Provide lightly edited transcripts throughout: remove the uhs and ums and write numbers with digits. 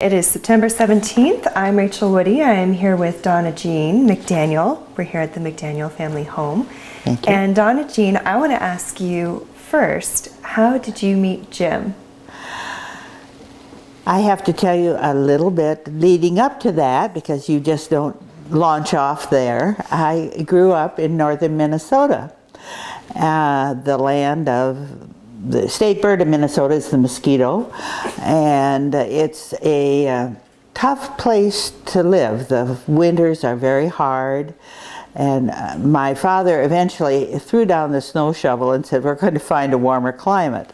It is September 17th. I'm Rachel Woody. I am here with Donna Jean McDaniel. We're here at the McDaniel family home. Thank you. And Donna Jean, I want to ask you first, how did you meet Jim? I have to tell you a little bit leading up to that, because you just don't launch off there. I grew up in northern Minnesota. The land of the state bird of Minnesota is the mosquito, and it's a tough place to live. The winters are very hard, and my father eventually threw down the snow shovel and said, we're going to find a warmer climate.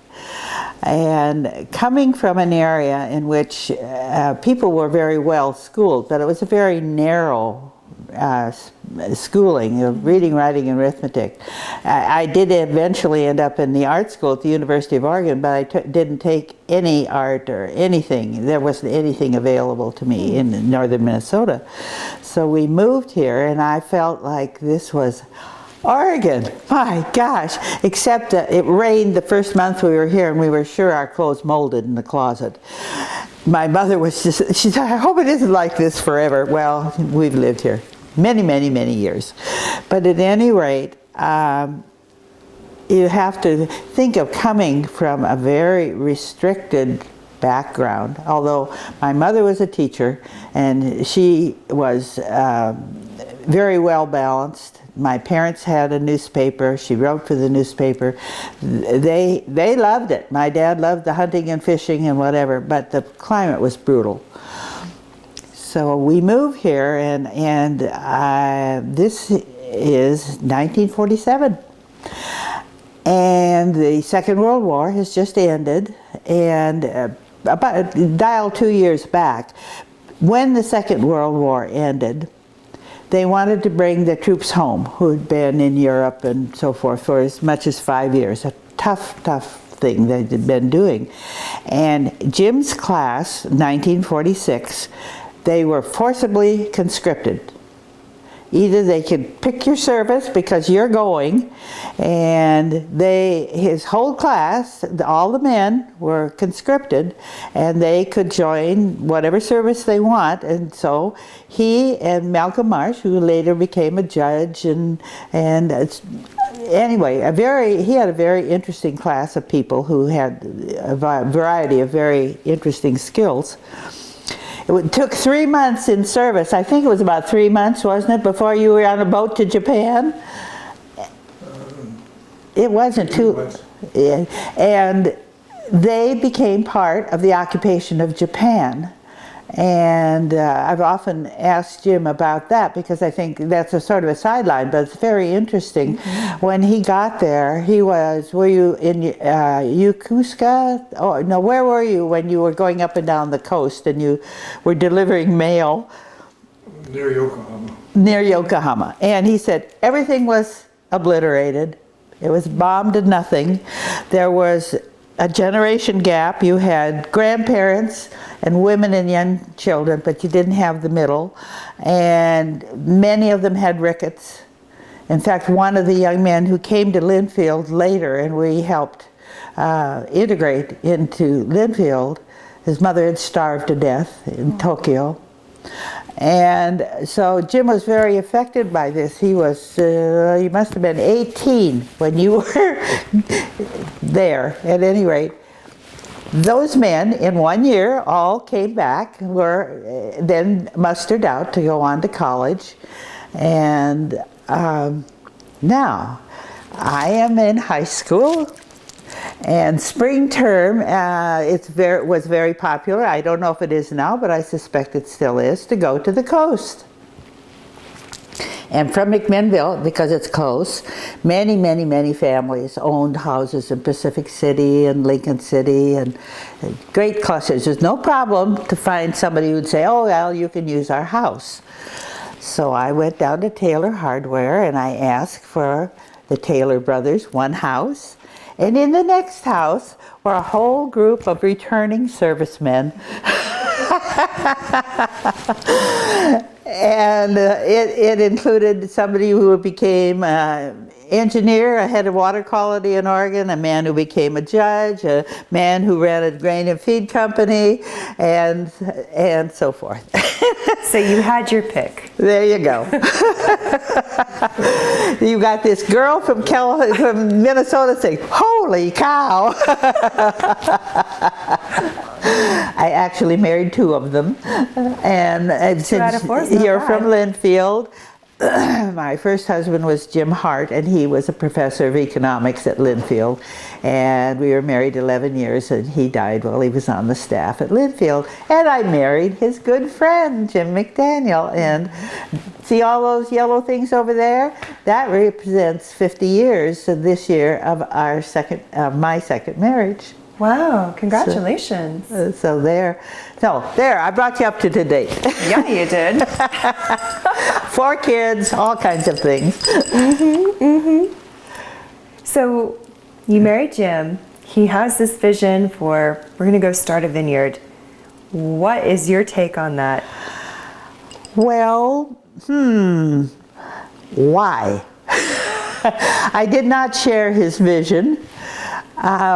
And coming from an area in which people were very well schooled, but it was a very narrow schooling of reading, writing, and arithmetic. I did eventually end up in the art school at the University of Oregon, but I didn't take any art or anything. There wasn't anything available to me in northern Minnesota. So we moved here, and I felt like this was Oregon, my gosh, except that it rained the first month we were here, and we were sure our clothes molded in the closet. My mother was just, she said, I hope it isn't like this forever. Well, we've lived here many, many, many years. But at any rate, you have to think of coming from a very restricted background. Although my mother was a teacher, and she was very well balanced. My parents had a newspaper. She wrote for the newspaper. They loved it. My dad loved the hunting and fishing and whatever, but the climate was brutal. So we moved here, and this is 1947. And the Second World War has just ended, and dial 2 years back, when the Second World War ended, they wanted to bring the troops home who had been in Europe and so forth for as much as 5 years. A tough, tough thing they had been doing. And Jim's class, 1946, they were forcibly conscripted. Either they could pick your service because you're going, and his whole class, all the men were conscripted, and they could join whatever service they want. And so he and Malcolm Marsh, who later became a judge, and anyway, he had a very interesting class of people who had a variety of very interesting skills. It took 3 months in service. I think it was about 3 months, wasn't it, before you were on a boat to Japan? It wasn't too. Yeah. And they became part of the occupation of Japan. And I've often asked Jim about that, because I think that's a sort of a sideline, but it's very interesting. Mm-hmm. When he got there, were you in Yokosuka? Oh, no, where were you when you were going up and down the coast and you were delivering mail? Near Yokohama. Near Yokohama. And he said everything was obliterated. It was bombed to nothing. There was a generation gap. You had grandparents and women and young children, but you didn't have the middle. And many of them had rickets. In fact, one of the young men who came to Linfield later, and we helped integrate into Linfield, his mother had starved to death in Tokyo. And so Jim was very affected by this. He must have been 18 when you were there. At any rate, those men in 1 year all came back, were then mustered out to go on to college. And now I am in high school. And spring term was very popular. I don't know if it is now, but I suspect it still is, to go to the coast. And from McMinnville, because it's close, many, many, many families owned houses in Pacific City and Lincoln City, and great clusters. There's no problem to find somebody who'd say, oh, well, you can use our house. So I went down to Taylor Hardware, and I asked for the Taylor brothers one house. And in the next house were a whole group of returning servicemen. And it included somebody who became engineer, a head of water quality in Oregon, a man who became a judge, a man who ran a grain and feed company, and so forth. So you had your pick. There you go. You got this girl from Minnesota saying, "Holy cow!" I actually married two of them, and since you're from Linfield. My first husband was Jim Hart, and he was a professor of economics at Linfield, and we were married 11 years, and he died while he was on the staff at Linfield, and I married his good friend Jim McDaniel. And see all those yellow things over there? That represents 50 years this year of my second marriage. Wow, congratulations. So there, I brought you up to date. Yeah, you did. 4 kids, all kinds of things. So you married Jim. He has this vision for, we're going to go start a vineyard. What is your take on that? Well, why? I did not share his vision.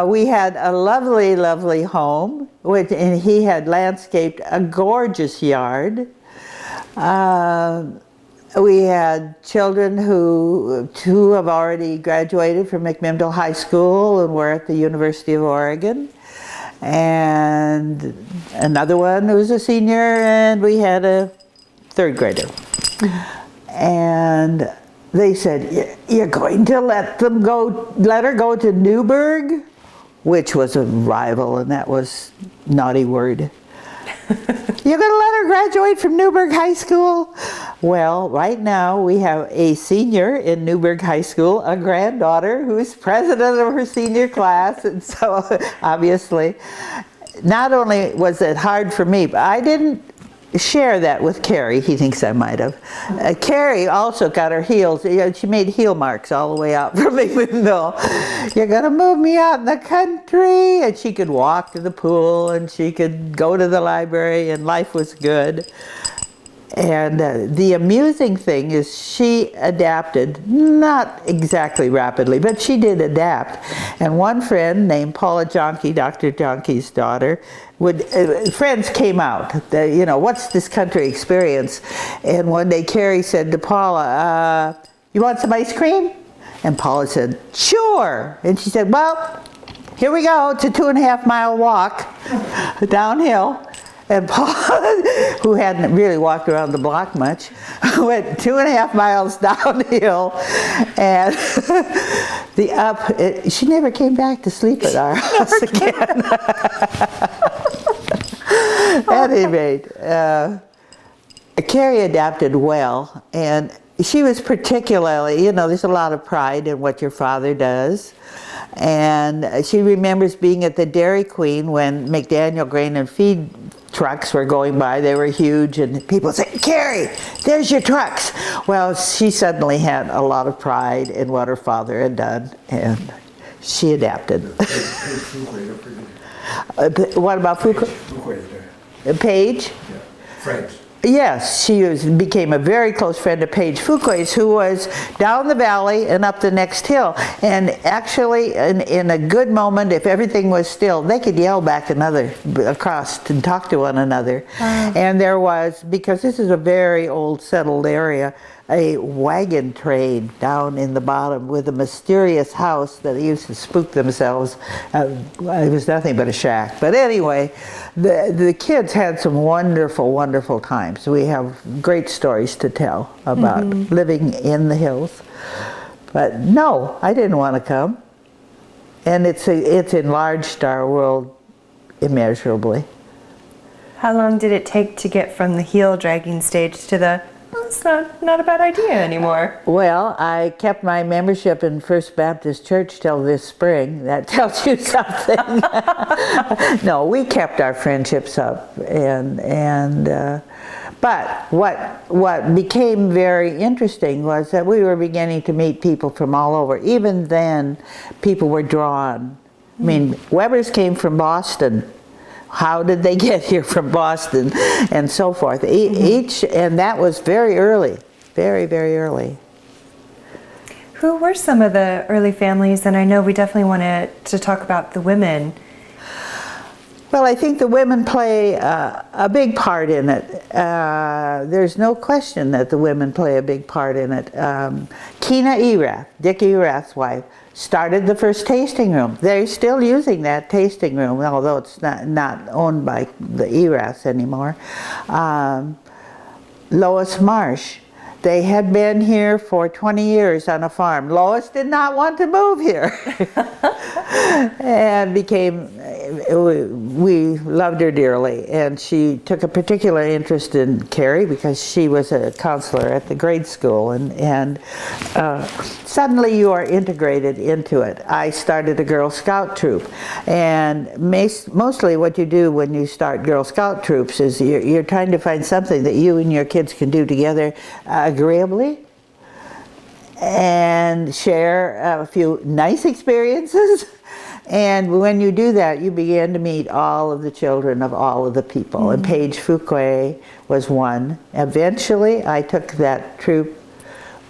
We had a lovely, lovely home, and he had landscaped a gorgeous yard. We had children two have already graduated from McMinnville High School and were at the University of Oregon. And another one who was a senior, and we had a 3rd grader. And they said, "You're going to let her go to Newburgh?" Which was a rival, and that was a naughty word. "You're going to let her graduate from Newburgh High School?" Well, right now we have a senior in Newburgh High School, a granddaughter who's president of her senior class, and so obviously, not only was it hard for me, but I didn't share that with Carrie. He thinks I might have. Carrie also got her heels. She made heel marks all the way out from McMinnville. "You're going to move me out in the country?" And she could walk to the pool, and she could go to the library, and life was good. And the amusing thing is she adapted, not exactly rapidly, but she did adapt. And one friend named Paula Jonke, Dr. Jonke's daughter, friends came out, what's this country experience? And one day Carrie said to Paula, "You want some ice cream?" And Paula said, "Sure." And she said, "Well, here we go. It's a 2.5-mile walk downhill." And Paul, who hadn't really walked around the block much, went 2.5 miles downhill, and she never came back to sleep at our house again. At any rate, Carrie adapted well, and she was particularly, there's a lot of pride in what your father does. And she remembers being at the Dairy Queen when McDaniel grain and feed trucks were going by. They were huge, and people say, "Carrie, there's your trucks." Well, she suddenly had a lot of pride in what her father had done, and she adapted. What about Fuqua? Paige? Yeah. Friends. Yes, she became a very close friend of Paige Fuqua's, who was down the valley and up the next hill. And actually, in a good moment, if everything was still, they could yell back across and talk to one another. And there was, because this is a very old settled area, a wagon train down in the bottom with a mysterious house that used to spook themselves. It was nothing but a shack. But anyway, the kids had some wonderful, wonderful times. We have great stories to tell about living in the hills. But no, I didn't want to come. And it's enlarged our world immeasurably. How long did it take to get from the heel dragging stage to the, it's not a bad idea anymore? Well, I kept my membership in First Baptist Church till this spring. That tells you something. No, we kept our friendships up, but what became very interesting was that we were beginning to meet people from all over. Even then, people were drawn. I mean, Weber's came from Boston. how did they get here from Boston, and so forth. Each, and that was very early, very, very early. Who were some of the early families? And I know we definitely wanted to talk about the women. Well, I think the women play a big part in it. There's no question that the women play a big part in it. Keena Erath, Dick Erath's wife, started the first tasting room. They're still using that tasting room, although it's not owned by the Eraths anymore. Lois Marsh. They had been here for 20 years on a farm. Lois did not want to move here. And we loved her dearly. And she took a particular interest in Carrie because she was a counselor at the grade school. And suddenly you are integrated into it. I started a Girl Scout troop. And mostly what you do when you start Girl Scout troops is you're trying to find something that you and your kids can do together agreeably, and share a few nice experiences. And when you do that, you begin to meet all of the children of all of the people. And Paige Fouquet was one. Eventually, I took that troop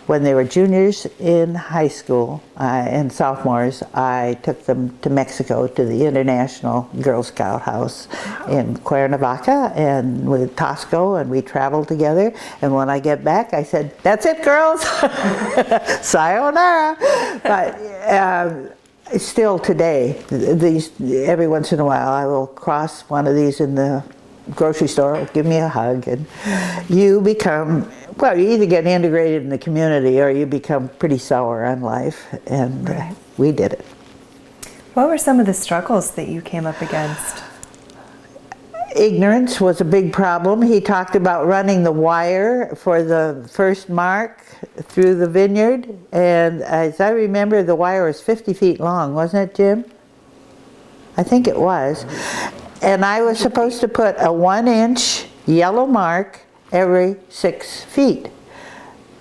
when they were juniors in high school and sophomores. I took them to Mexico to the International Girl Scout House in Cuernavaca and with Tosco, and we traveled together. And when I get back, I said, "That's it, girls, sayonara." But still today, every once in a while, I will cross one of these in the grocery store, give me a hug, and you become, well, you either get integrated in the community or you become pretty sour on life, and we did it. What were some of the struggles that you came up against? Ignorance was a big problem. He talked about running the wire for the first mark through the vineyard, and as I remember, the wire was 50 feet long, wasn't it, Jim? I think it was. And I was supposed to put a 1-inch yellow mark every 6 feet.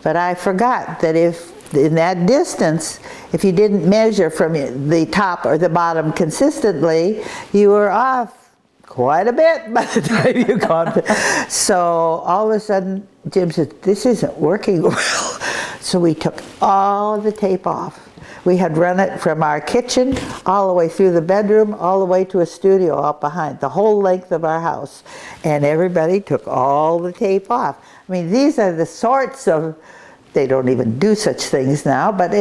But I forgot that if in that distance, if you didn't measure from the top or the bottom consistently, you were off quite a bit by the time you got. So all of a sudden, Jim said, "This isn't working well." So we took all the tape off. We had run it from our kitchen all the way through the bedroom, all the way to a studio out behind, the whole length of our house. And everybody took all the tape off. I mean, these are the sorts of, they don't even do such things now, but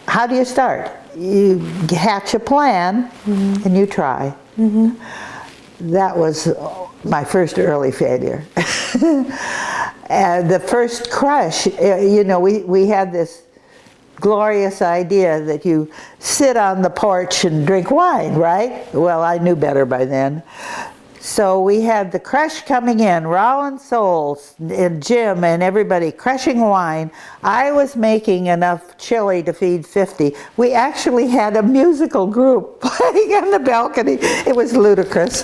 how do you start? You hatch a plan and you try. That was my first early failure. And the first crush, you know, we had this glorious idea that you sit on the porch and drink wine, right? Well, I knew better by then. So we had the crush coming in, Rollin Souls and Jim and everybody crushing wine. I was making enough chili to feed 50. We actually had a musical group playing on the balcony. It was ludicrous.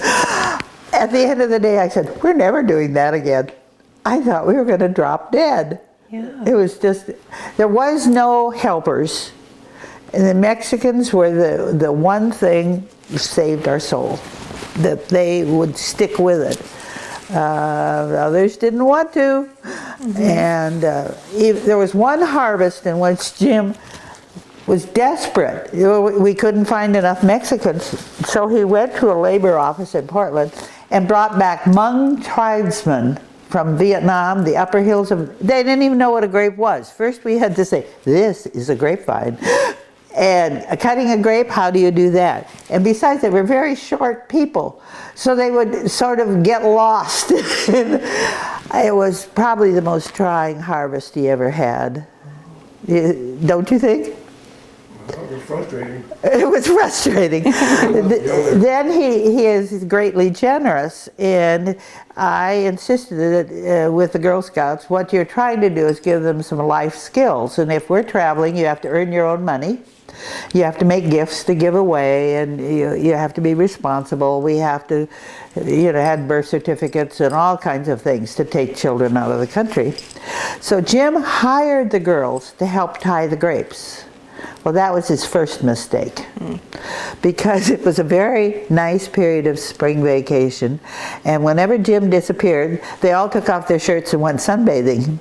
At the end of the day, I said, "We're never doing that again." I thought we were going to drop dead. Yeah. It was just, there was no helpers. And the Mexicans were the one thing that saved our soul, that they would stick with it. Others didn't want to. And there was one harvest in which Jim was desperate. We couldn't find enough Mexicans. So he went to a labor office in Portland and brought back Hmong tribesmen from Vietnam, the upper hills of, they didn't even know what a grape was. First we had to say, "This is a grapevine." And cutting a grape, how do you do that? And besides, they were very short people, so they would sort of get lost. It was probably the most trying harvest he ever had. Don't you think? It was frustrating. It was frustrating. Then he is greatly generous, and I insisted that with the Girl Scouts, what you're trying to do is give them some life skills. And if we're traveling, you have to earn your own money. You have to make gifts to give away, and you have to be responsible. We have to, had birth certificates and all kinds of things to take children out of the country. So Jim hired the girls to help tie the grapes. Well, that was his first mistake, because it was a very nice period of spring vacation, and whenever Jim disappeared, they all took off their shirts and went sunbathing,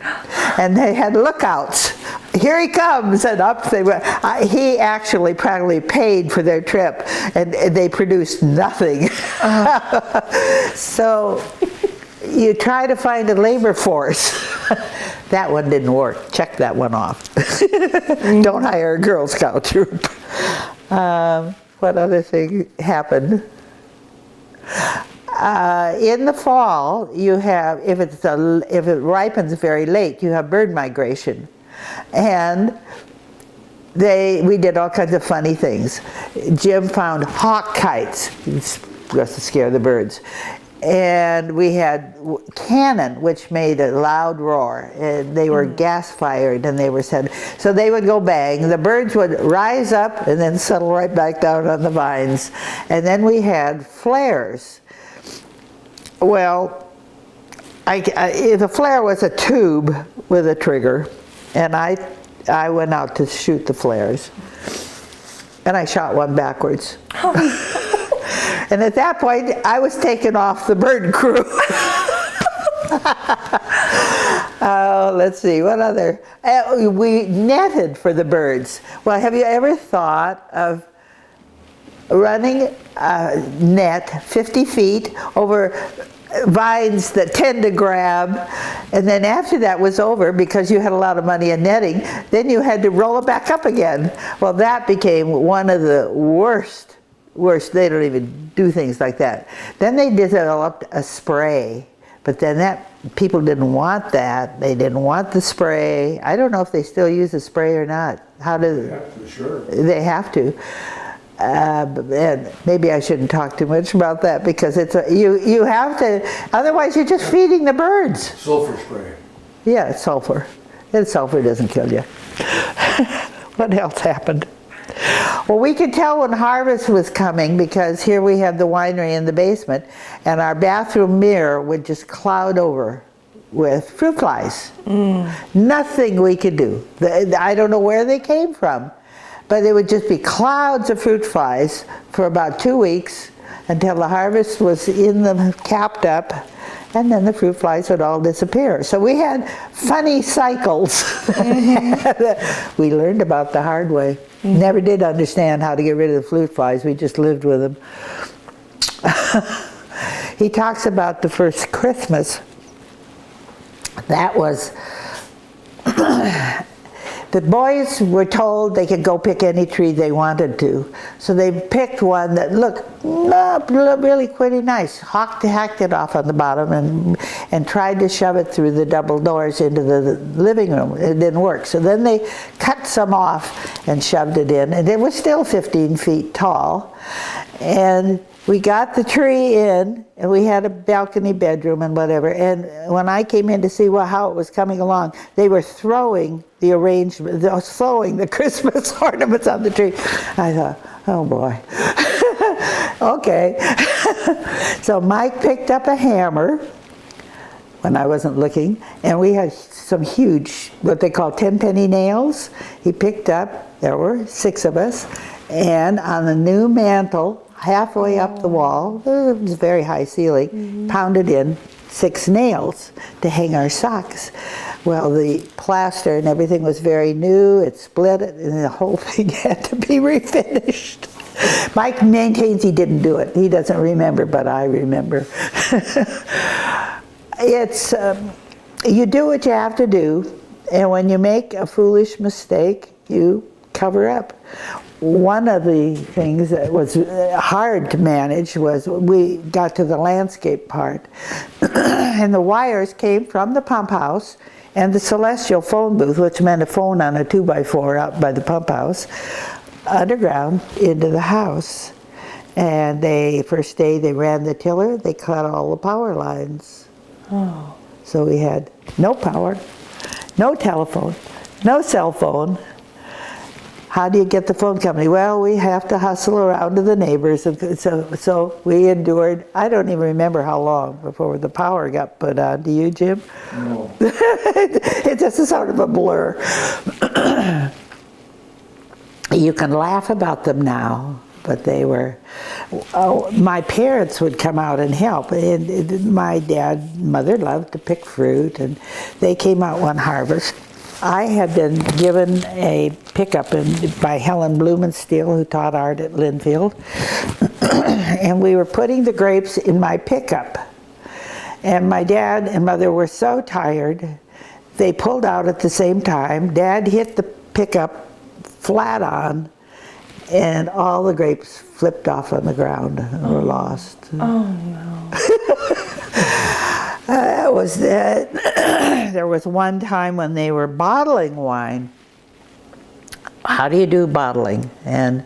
and they had lookouts. Here he comes, and up they went. He actually practically paid for their trip, and they produced nothing. So you try to find a labor force. That one didn't work. Check that one off. Don't hire a Girl Scout troop. What other thing happened? In the fall, you have, if it ripens very late, you have bird migration. And we did all kinds of funny things. Jim found hawk kites, just to scare the birds. And we had cannon, which made a loud roar. And they were gas fired, and they were said, so they would go bang. The birds would rise up and then settle right back down on the vines. And then we had flares. Well, the flare was a tube with a trigger, and I went out to shoot the flares, and I shot one backwards. And at that point, I was taken off the bird crew. Let's see, what other? We netted for the birds. Well, have you ever thought of running a net 50 feet over vines that tend to grab, and then after that was over, because you had a lot of money in netting, then you had to roll it back up again? Well, that became one of the worst. They don't even do things like that. Then they developed a spray, but then people didn't want that. They didn't want the spray. I don't know if they still use the spray or not. How do They have to, sure. they have to? And maybe I shouldn't talk too much about that, because you have to. Otherwise, you're just feeding the birds. Sulfur spray. Yeah, it's sulfur. And sulfur doesn't kill you. What else happened? Well, we could tell when harvest was coming, because here we have the winery in the basement, and our bathroom mirror would just cloud over with fruit flies. Nothing we could do. I don't know where they came from, but it would just be clouds of fruit flies for about 2 weeks until the harvest was capped up, and then the fruit flies would all disappear. So we had funny cycles. We learned about the hard way. Never did understand how to get rid of the fruit flies. We just lived with them. He talks about the first Christmas. That was, the boys were told they could go pick any tree they wanted to. So they picked one that looked really pretty nice, hacked it off on the bottom, and tried to shove it through the double doors into the living room. It didn't work. So then they cut some off and shoved it in, and it was still 15 feet tall. And we got the tree in, and we had a balcony bedroom and whatever. And when I came in to see how it was coming along, they were throwing the arrangement, throwing the Christmas ornaments on the tree. I thought, oh boy. Okay. So Mike picked up a hammer when I wasn't looking, and we had some huge, what they call 10-penny nails. He picked up, there were 6 of us, and on the new mantle, halfway up the wall, it was a very high ceiling, pounded in 6 nails to hang our socks. Well, the plaster and everything was very new. It split it, and the whole thing had to be refinished. Mike maintains he didn't do it. He doesn't remember, but I remember. It's, you do what you have to do, and when you make a foolish mistake, you cover up. One of the things that was hard to manage was we got to the landscape part, and the wires came from the pump house and the celestial phone booth, which meant a phone on a 2x4 out by the pump house, underground into the house. And first day they ran the tiller, they cut all the power lines. Oh. So we had no power, no telephone, no cell phone. How do you get the phone company? Well, we have to hustle around to the neighbors. So we endured, I don't even remember how long before the power got put on. Do you, Jim? No. It's just sort of a blur. you can laugh about them now, but they were, my parents would come out and help. And my mother loved to pick fruit, and they came out one harvest. I had been given a pickup by Helen Blumenstiel, who taught art at Linfield, and we were putting the grapes in my pickup. And my dad and mother were so tired, they pulled out at the same time. Dad hit the pickup flat on, and all the grapes flipped off on the ground and were lost. Oh no. That was it. There was one time when they were bottling wine. How do you do bottling? And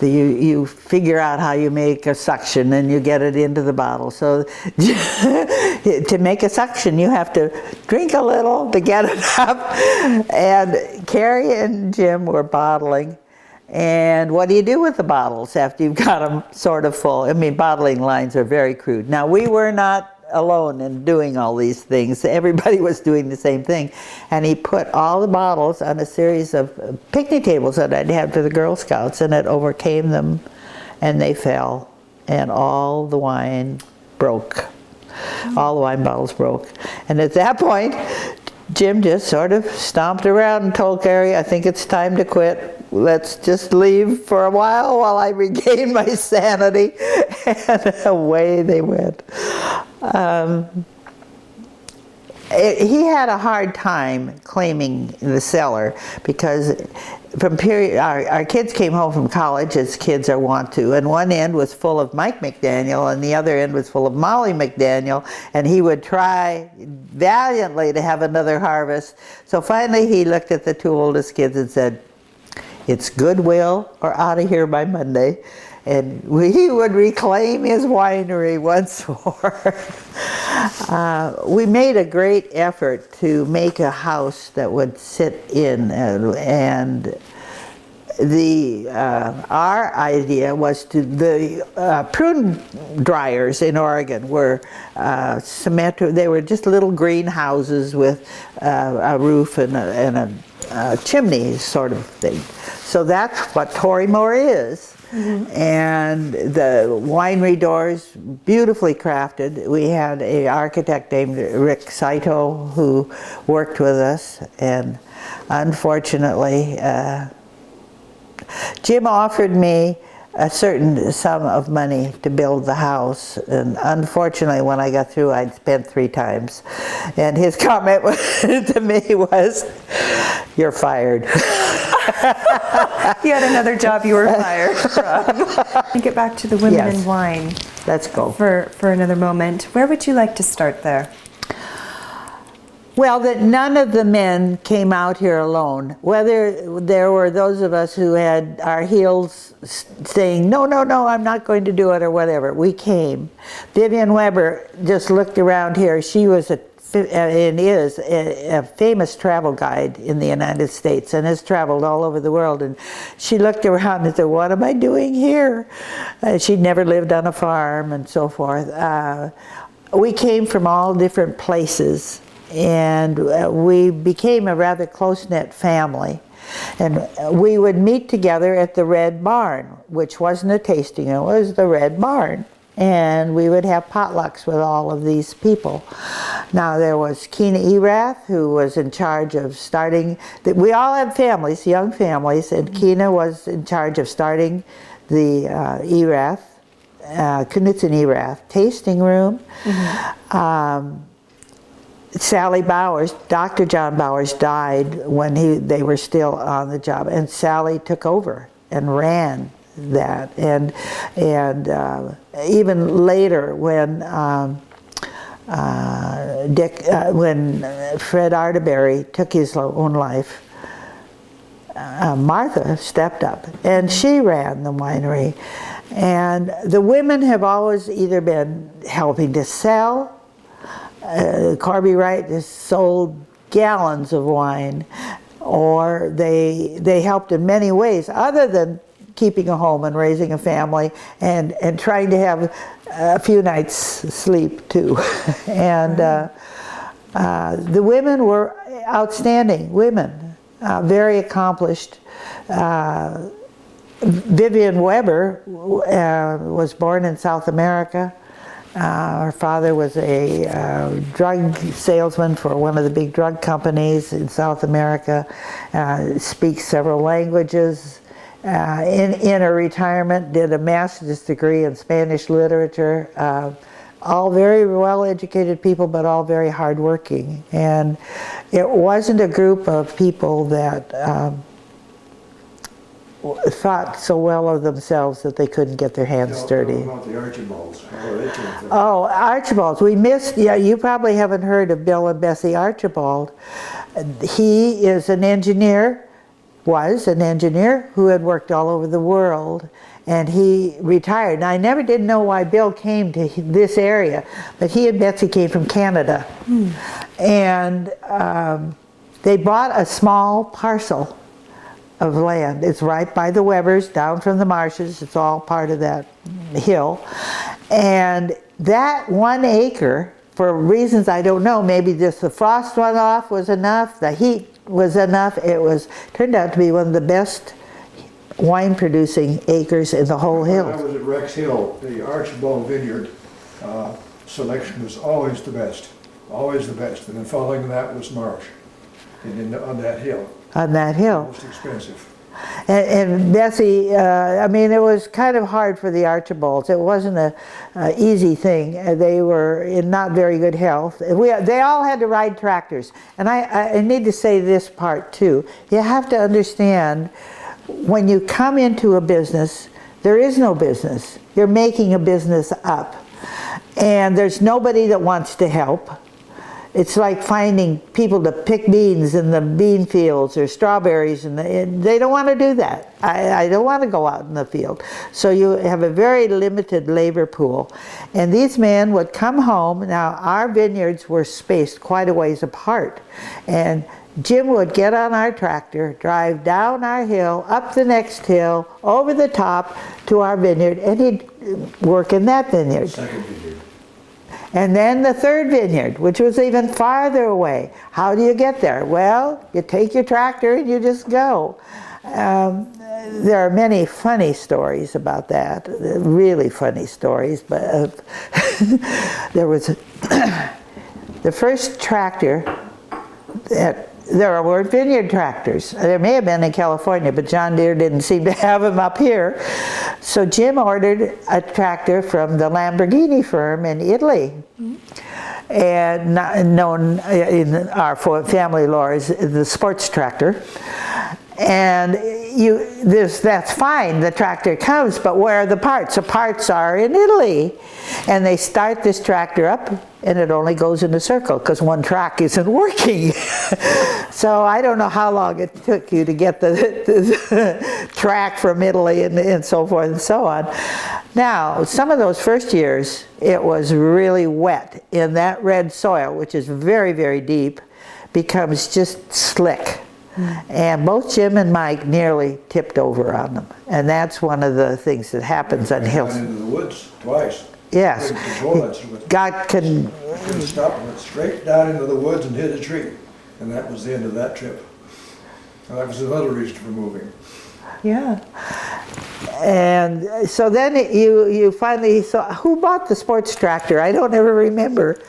you figure out how you make a suction and you get it into the bottle. So to make a suction, you have to drink a little to get it up. And Carrie and Jim were bottling. And what do you do with the bottles after you've got them sort of full? I mean, bottling lines are very crude. Now, we were not alone in doing all these things. Everybody was doing the same thing. And he put all the bottles on a series of picnic tables that I'd had for the Girl Scouts, and it overcame them, and they fell, and all the wine broke. All the wine bottles broke. And at that point, Jim just sort of stomped around and told Carrie, I think it's time to quit. Let's just leave for a while I regain my sanity. And away they went. He had a hard time claiming the cellar because our kids came home from college, as kids are wont to, and one end was full of Mike McDaniel and the other end was full of Molly McDaniel, and he would try valiantly to have another harvest. So finally he looked at the two oldest kids and said, it's goodwill or out of here by Monday. And he would reclaim his winery once more. We made a great effort to make a house that would sit in, and our idea was the prune dryers in Oregon were symmetrical. They were just little greenhouses with a roof and a chimney sort of thing. So that's what Torrymore is. Mm-hmm. And the winery doors, beautifully crafted. We had an architect named Rick Saito who worked with us, and unfortunately Jim offered me a certain sum of money to build the house, and unfortunately when I got through I'd spent 3 times, and his comment to me was, you're fired. You had another job you were fired from. Get back to the women Yes. in wine. Let's go. For another moment. Where would you like to start there? Well, that none of the men came out here alone. Whether there were those of us who had our heels saying, no, no, no, I'm not going to do it, or whatever. We came. Vivian Weber just looked around here. She was and is a famous travel guide in the United States and has traveled all over the world. And she looked around and said, what am I doing here? She'd never lived on a farm and so forth. We came from all different places, and we became a rather close-knit family. And we would meet together at the Red Barn, which wasn't a tasting, it was the Red Barn. And we would have potlucks with all of these people. Now there was Keena Erath, who was in charge of starting, we all had families, young families, and Keena was in charge of starting the Erath, Knudsen Erath tasting room. Mm-hmm. Sally Bowers, Dr. John Bowers died when they were still on the job, and Sally took over and ran that, and even later when when Fred Arterberry took his own life, Martha stepped up and she ran the winery, and the women have always either been helping to sell. Corby Wright has sold gallons of wine, or they helped in many ways other than keeping a home and raising a family and trying to have a few nights sleep too. And the women were outstanding women. very accomplished. Vivian Weber was born in South America. Her father was a drug salesman for one of the big drug companies in South America, speaks several languages. In her retirement, did a master's degree in Spanish literature. All very well-educated people, but all very hardworking. And it wasn't a group of people that thought so well of themselves that they couldn't get their hands dirty. About the Archibalds, how they came from. Oh, Archibalds. We missed, yeah, you probably haven't heard of Bill and Bessie Archibald. He is an engineer, was an engineer who had worked all over the world, and he retired. Now, I never did know why Bill came to this area, but he and Betsy came from Canada. And they bought a small parcel of land. It's right by the Webers, down from the marshes. It's all part of that hill. And that 1 acre, for reasons I don't know, maybe just the frost runoff was enough, the heat was enough, turned out to be one of the best wine producing acres in the whole hill. When I was at Rex Hill, the Archibald Vineyard selection was always the best. Always the best. And then following that was Marsh on that hill. On that hill. Most expensive. And Bessie, I mean, it was kind of hard for the Archibalds. It wasn't an easy thing. They were in not very good health. They all had to ride tractors. And I need to say this part too. You have to understand, when you come into a business, there is no business. You're making a business up. And there's nobody that wants to help. It's like finding people to pick beans in the bean fields or strawberries, and they don't want to do that. I don't want to go out in the field. So you have a very limited labor pool. And these men would come home. Now, our vineyards were spaced quite a ways apart. And Jim would get on our tractor, drive down our hill, up the next hill, over the top to our vineyard, and he'd work in that vineyard. Second vineyard. And then the third vineyard, which was even farther away. How do you get there? Well, you take your tractor and you just go. There are many funny stories about that, really funny stories. But there was the first tractor that. There were vineyard tractors. There may have been in California, but John Deere didn't seem to have them up here. So Jim ordered a tractor from the Lamborghini firm in Italy, and known in our family lore as the sports tractor. And that's fine, the tractor comes, but where are the parts? The parts are in Italy. And they start this tractor up, and it only goes in a circle because one track isn't working. So I don't know how long it took you to get the track from Italy and so forth and so on. Now, some of those first years, it was really wet, in that red soil, which is very, very deep, becomes just slick. And both Jim and Mike nearly tipped over on them. And that's one of the things that happens on hills. Into the woods twice. Yes. God can stop and went straight down into the woods and hit a tree. And that was the end of that trip. And that was another reason for moving. Yeah. And so then you finally saw, who bought the sports tractor? I don't ever remember.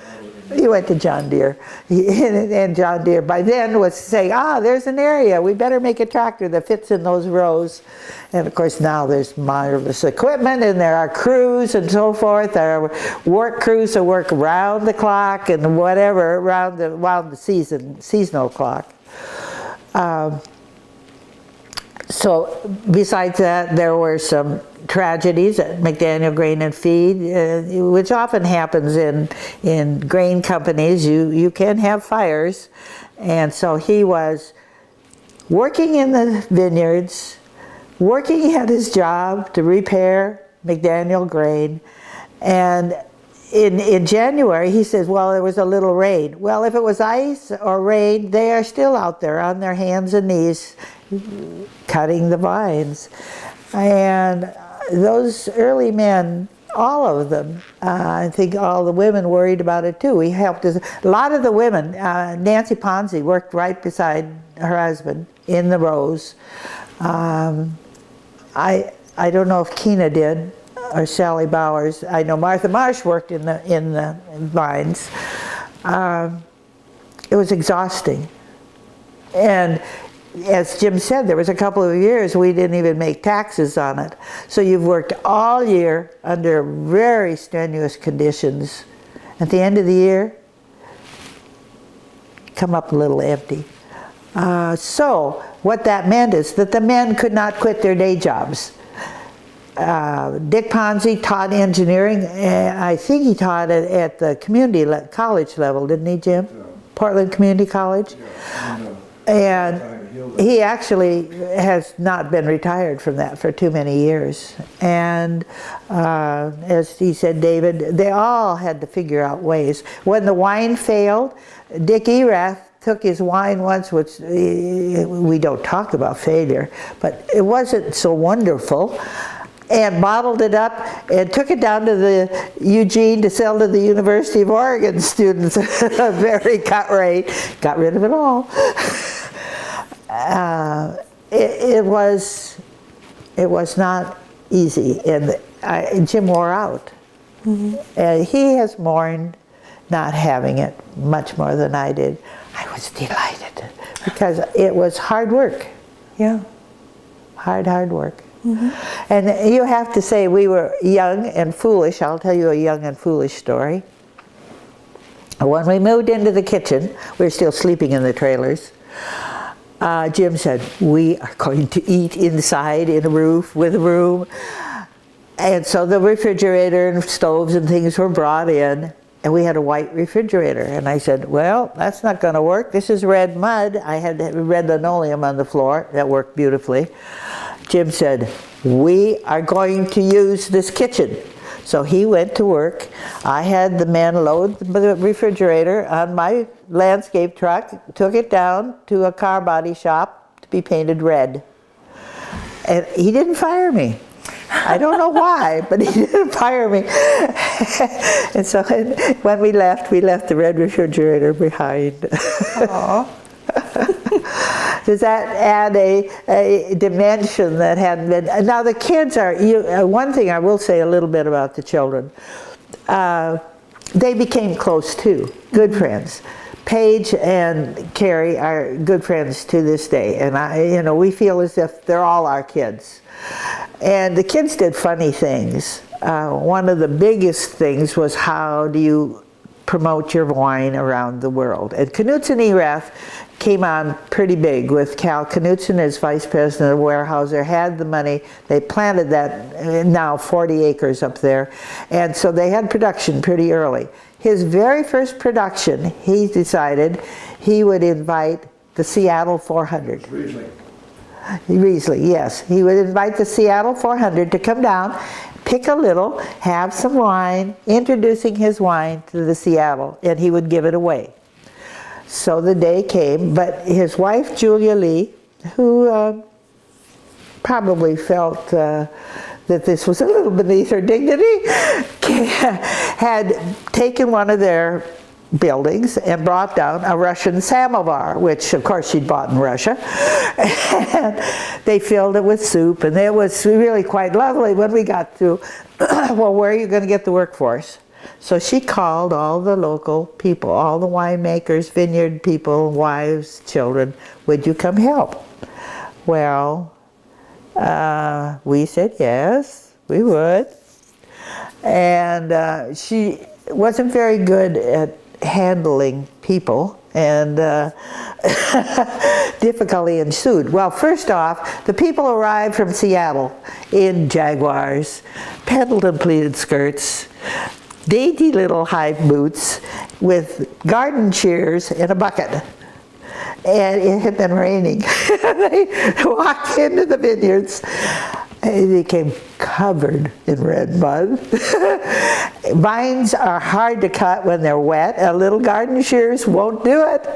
You went to John Deere. And John Deere by then was saying, there's an area, we better make a tractor that fits in those rows. And of course now there's marvelous equipment, and there are crews and so forth. There are work crews that work round the clock and whatever, around the seasonal clock. So besides that, there were some tragedies at McDaniel Grain and Feed, which often happens in grain companies. You can have fires. And so he was working in the vineyards, working at his job to repair McDaniel Grain. And in January, he says, well, there was a little rain. Well, if it was ice or rain, they are still out there on their hands and knees cutting the vines. And those early men all of them. I think all the women worried about it too. We helped us. A lot of the women, Nancy Ponzi worked right beside her husband in the rows. I don't know if Keena did, or Sally Bowers. I know Martha Marsh worked in the vines. It was exhausting. And as Jim said, there was a couple of years we didn't even make taxes on it. So you've worked all year under very strenuous conditions. At the end of the year, come up a little empty. So what that meant is that the men could not quit their day jobs. Dick Ponzi taught engineering, and I think he taught it at the community college level, didn't he, Jim? Yeah. Portland Community College? Yeah. And he actually has not been retired from that for too many years. And as he said, David, they all had to figure out ways. When the wine failed, Dick Erath took his wine once, which we don't talk about failure, but it wasn't so wonderful, and bottled it up and took it down to the Eugene to sell to the University of Oregon students at a very cut rate. Got rid of it all. It was not easy, and Jim wore out. Mm-hmm. And he has mourned not having it much more than I did. I was delighted because it was hard work. Yeah. Hard work. Mm-hmm. And you have to say we were young and foolish. I'll tell you a young and foolish story. When we moved into the kitchen, we were still sleeping in the trailers. Jim said, we are going to eat inside in a roof with a room. And so the refrigerator and stoves and things were brought in, and we had a white refrigerator. And I said, well, that's not going to work. This is red mud. I had red linoleum on the floor. That worked beautifully. Jim said, we are going to use this kitchen. So he went to work. I had the men load the refrigerator on my landscape truck, took it down to a car body shop to be painted red. And he didn't fire me. I don't know why, but he didn't fire me. And so when we left the red refrigerator behind. Aww. Does that add a dimension that hadn't been? Now the kids are, one thing I will say a little bit about the children. They became close too, good friends. Paige and Carrie are good friends to this day, and we feel as if they're all our kids. And the kids did funny things. One of the biggest things was, how do you promote your wine around the world? And Knutson Erath came on pretty big with Cal Knutson as vice president of Weyerhaeuser, had the money. They planted that, now 40 acres up there. And so they had production pretty early. His very first production, he decided he would invite the Seattle 400. Riesling, yes. He would invite the Seattle 400 to come down, pick a little, have some wine, introducing his wine to the Seattle, and he would give it away. So the day came, but his wife, Julia Lee, who probably felt that this was a little beneath her dignity, had taken one of their buildings and brought down a Russian samovar, which of course she'd bought in Russia. And they filled it with soup, and it was really quite lovely when we got through. Well, where are you going to get the workforce? So she called all the local people, all the winemakers, vineyard people, wives, children, would you come help? Well, we said yes, we would. And she wasn't very good at handling people, and difficulty ensued. Well, first off, the people arrived from Seattle in Jaguars, Pendleton pleated skirts, dainty little high boots with garden shears and a bucket. And it had been raining. They walked into the vineyards. It became covered in red mud. Vines are hard to cut when they're wet. A little garden shears won't do it.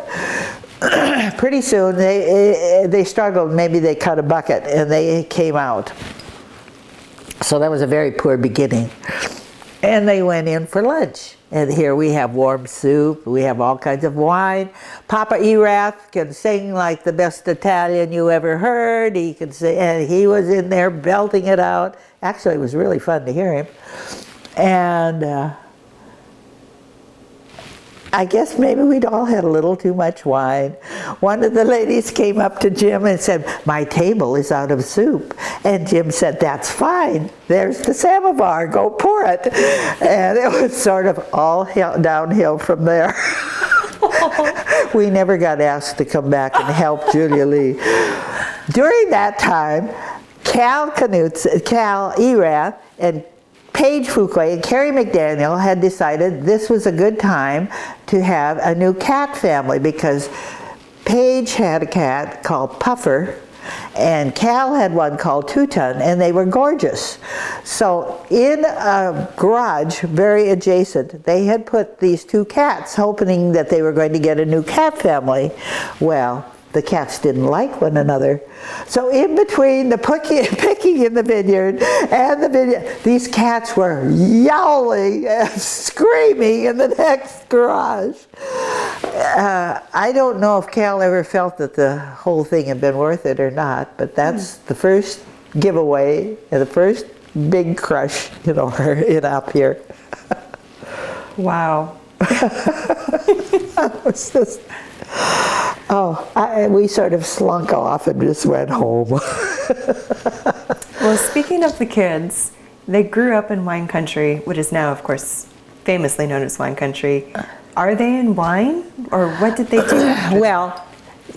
Pretty soon they struggled. Maybe they cut a bucket and they came out. So that was a very poor beginning. And they went in for lunch. And here we have warm soup, we have all kinds of wine. Papa Erath can sing like the best Italian you ever heard. He could sing, and he was in there belting it out. Actually, it was really fun to hear him. And I guess maybe we'd all had a little too much wine. One of the ladies came up to Jim and said, "My table is out of soup." And Jim said, "That's fine. There's the samovar. Go pour it." And it was sort of all downhill from there. We never got asked to come back and help Julia Lee. During that time, Cal Erath and Paige Fuqua and Carrie McDaniel had decided this was a good time to have a new cat family, because Paige had a cat called Puffer and Cal had one called Two-Ton, and they were gorgeous. So in a garage very adjacent, they had put these two cats, hoping that they were going to get a new cat family. Well, the cats didn't like one another. So in between the picking in the vineyard and the vineyard, these cats were yowling and screaming in the next garage. I don't know if Cal ever felt that the whole thing had been worth it or not, but that's the first giveaway and the first big crush, up here. Wow. It was just, we sort of slunk off and just went home. Well, speaking of the kids, they grew up in wine country, which is now, of course, famously known as wine country. Are they in wine, or what did they do? Well,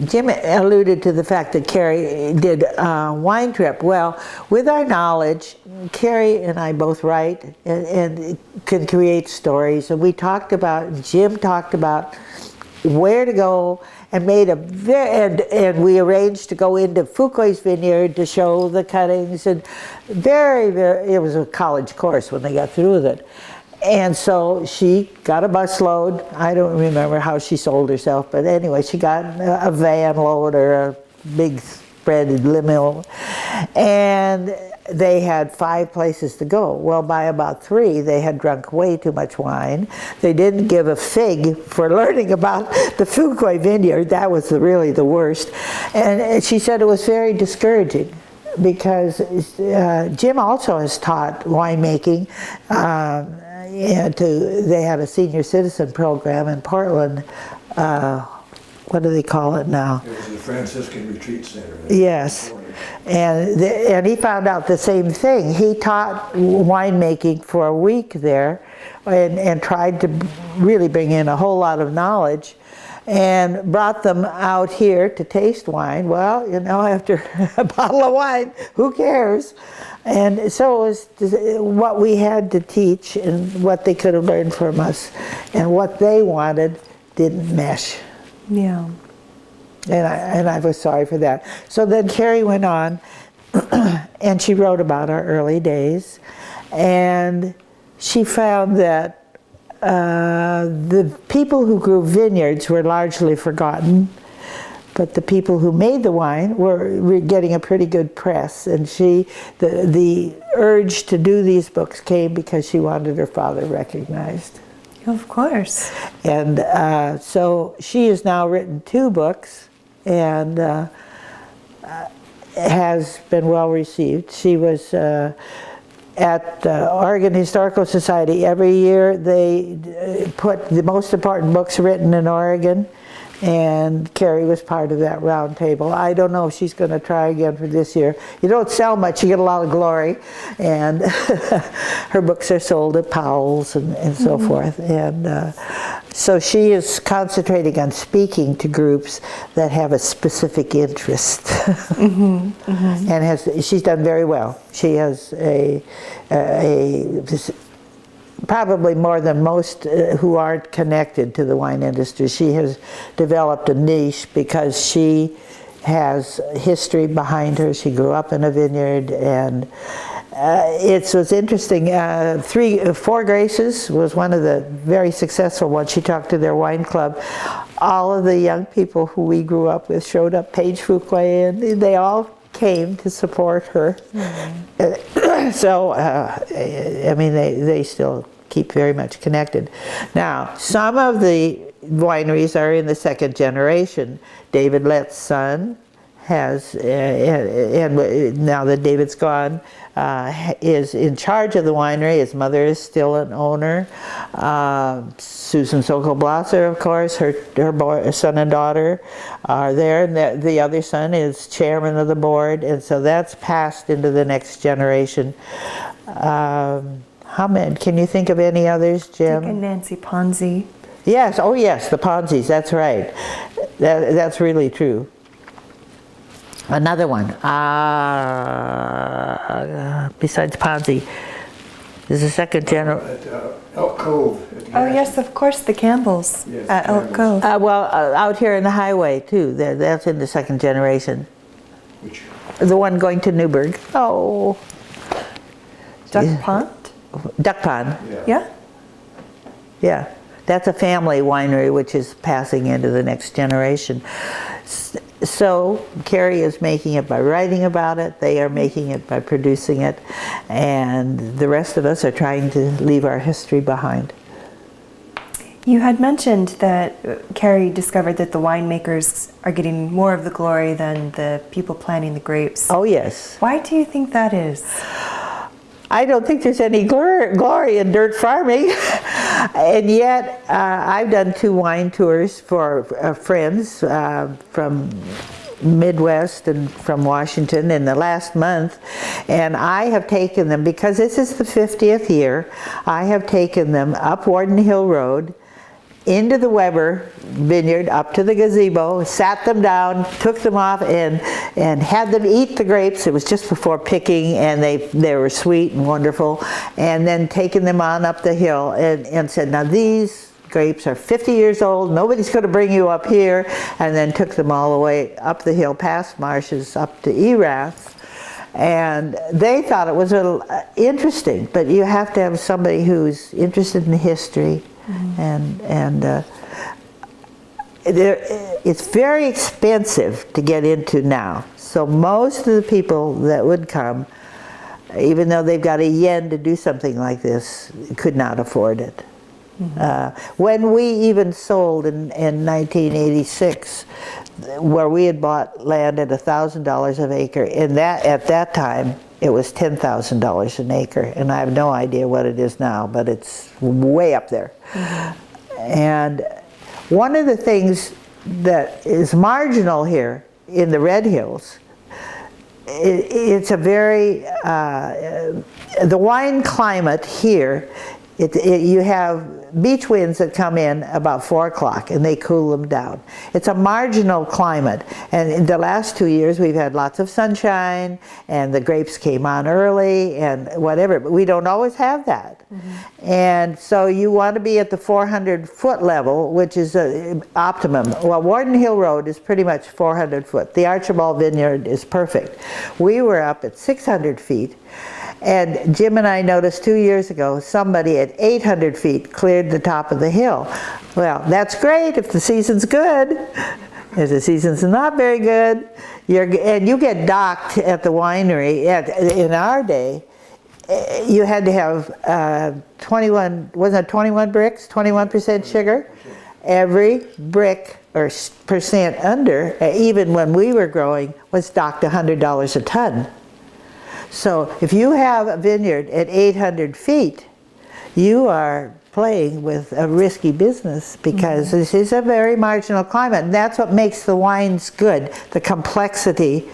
Jim alluded to the fact that Carrie did a wine trip. Well, with our knowledge, Carrie and I both write and can create stories. And Jim talked about where to go, and made and we arranged to go into Fuqua's vineyard to show the cuttings, and it was a college course when they got through with it. And so she got a busload. I don't remember how she sold herself, but anyway, she got a van load or a big spread limo, and they had 5 places to go. Well, by about 3, they had drunk way too much wine. They didn't give a fig for learning about the Fuqua vineyard. That was really the worst. And she said it was very discouraging, because Jim also has taught winemaking. They had a senior citizen program in Portland. What do they call it now? It was the Franciscan Retreat Center. Yes. And he found out the same thing. He taught winemaking for a week there and tried to really bring in a whole lot of knowledge, and brought them out here to taste wine. Well, after a bottle of wine, who cares? And so it was what we had to teach and what they could have learned from us, and what they wanted didn't mesh. Yeah. And I was sorry for that. So then Carrie went on and she wrote about our early days, and she found that the people who grew vineyards were largely forgotten, but the people who made the wine were getting a pretty good press. And the urge to do these books came because she wanted her father recognized. Of course. And so she has now written 2 books, and has been well received. She was at the Oregon Historical Society. Every year they put the most important books written in Oregon, and Carrie was part of that round table. I don't know if she's going to try again for this year. You don't sell much, you get a lot of glory, and her books are sold at Powell's and so forth. And so she is concentrating on speaking to groups that have a specific interest. And she's done very well. She has probably more than most who aren't connected to the wine industry. She has developed a niche because she has history behind her. She grew up in a vineyard, and it was interesting. 4 Graces was one of the very successful ones. She talked to their wine club. All of the young people who we grew up with showed up. Paige Fuqua, and they all came to support her. So, I mean, they still keep very much connected. Now, some of the wineries are in the second generation. David Lett's son has, and now that David's gone, is in charge of the winery. His mother is still an owner. Susan Sokol-Blosser, of course, her son and daughter are there, and the other son is chairman of the board, and so that's passed into the next generation. How many? Can you think of any others, Jim? And Nancy Ponzi. Yes, oh yes, the Ponzis, that's right. That's really true. Another one, besides Ponzi, there's a second general. At Elk Cove. Oh yes, of course, the Campbells Yes, at Elk Cove. Out here in the highway too, that's in the second generation. Which, The one going to Newburgh. Oh. Duck Pond? Duck Pond, Yeah. yeah. That's a family winery which is passing into the next generation. So Carrie is making it by writing about it, they are making it by producing it, and the rest of us are trying to leave our history behind. You had mentioned that Carrie discovered that the winemakers are getting more of the glory than the people planting the grapes. Oh yes. Why do you think that is? I don't think there's any glory in dirt farming. And yet, I've done 2 wine tours for friends from Midwest and from Washington in the last month, and I have taken them, because this is the 50th year, I have taken them up Warden Hill Road, into the Weber vineyard, up to the gazebo, sat them down, took them off, and had them eat the grapes. It was just before picking, and they were sweet and wonderful. And then taken them on up the hill and said, now these grapes are 50 years old, nobody's going to bring you up here. And then took them all the way up the hill, past marshes, up to Erath. And they thought it was interesting, but you have to have somebody who's interested in history. And it's very expensive to get into now. So most of the people that would come, even though they've got $1 to do something like this, could not afford it. When we even sold in 1986, where we had bought land at $1,000 an acre, at that time it was $10,000 an acre, and I have no idea what it is now, but it's way up there. And one of the things that is marginal here in the Red Hills, it's a very, the wine climate here, you have beach winds that come in about 4 o'clock and they cool them down. It's a marginal climate, and in the last 2 years we've had lots of sunshine and the grapes came on early and whatever, but we don't always have that. And so you want to be at the 400-foot level, which is optimum. Well, Warden Hill Road is pretty much 400 foot. The Archibald Vineyard is perfect. We were up at 600 feet. And Jim and I noticed 2 years ago, somebody at 800 feet cleared the top of the hill. Well, that's great if the season's good. If the season's not very good, and you get docked at the winery. In our day, you had to have 21, wasn't it 21 bricks, 21% sugar? Every brick or percent under, even when we were growing, was docked $100 a ton. So if you have a vineyard at 800 feet, you are playing with a risky business, because this is a very marginal climate. And that's what makes the wines good, the complexity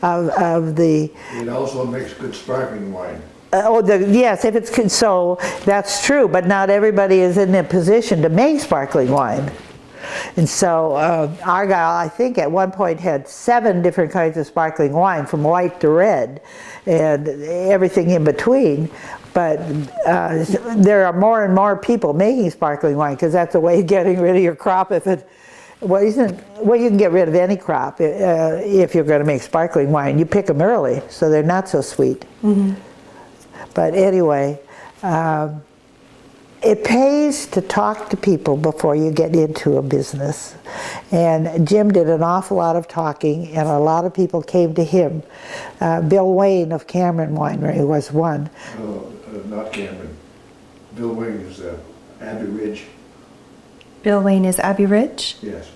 of the... it also makes good sparkling wine. Yes, if it's so, that's true, but not everybody is in a position to make sparkling wine. And so Argyle, I think at one point had 7 different kinds of sparkling wine, from white to red, and everything in between. But there are more and more people making sparkling wine, because that's a way of getting rid of your crop. Well, you can get rid of any crop if you're going to make sparkling wine. You pick them early, so they're not so sweet. But anyway, it pays to talk to people before you get into a business. And Jim did an awful lot of talking, and a lot of people came to him. Bill Wayne of Cameron Winery was one. Not Cameron. Bill Wayne is Abbey Ridge. Bill Wayne is Abbey Ridge? Yes.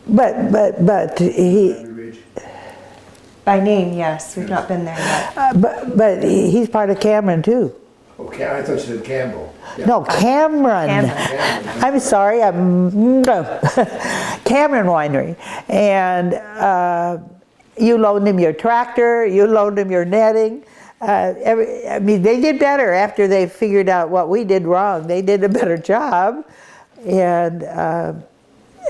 But he, Abbey Ridge. By name, yes. We've not been there yet. but he's part of Cameron too. Okay, I thought you said Campbell. Yeah. No, Cameron. Cameron. Cameron. I'm sorry, Cameron Winery. And you loaned him your tractor, you loaned him your netting. I mean, they did better after they figured out what we did wrong. They did a better job. And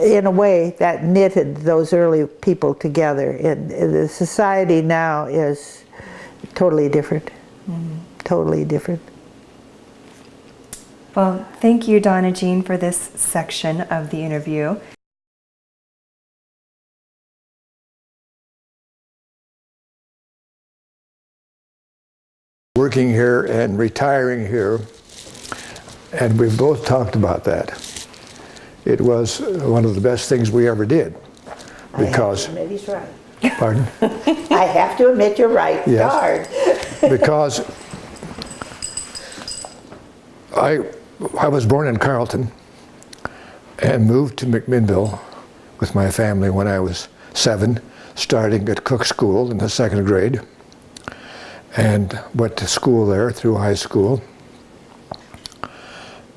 in a way, that knitted those early people together. And the society now is totally different. Totally different. Well, thank you, Donna Jean, for this section of the interview. Working here and retiring here, and we've both talked about that. It was one of the best things we ever did, because, I have to admit he's right. pardon? I have to admit you're right. Yes. Hard. Because I was born in Carleton and moved to McMinnville with my family when I was 7, starting at Cook School in the 2nd grade, and went to school there through high school.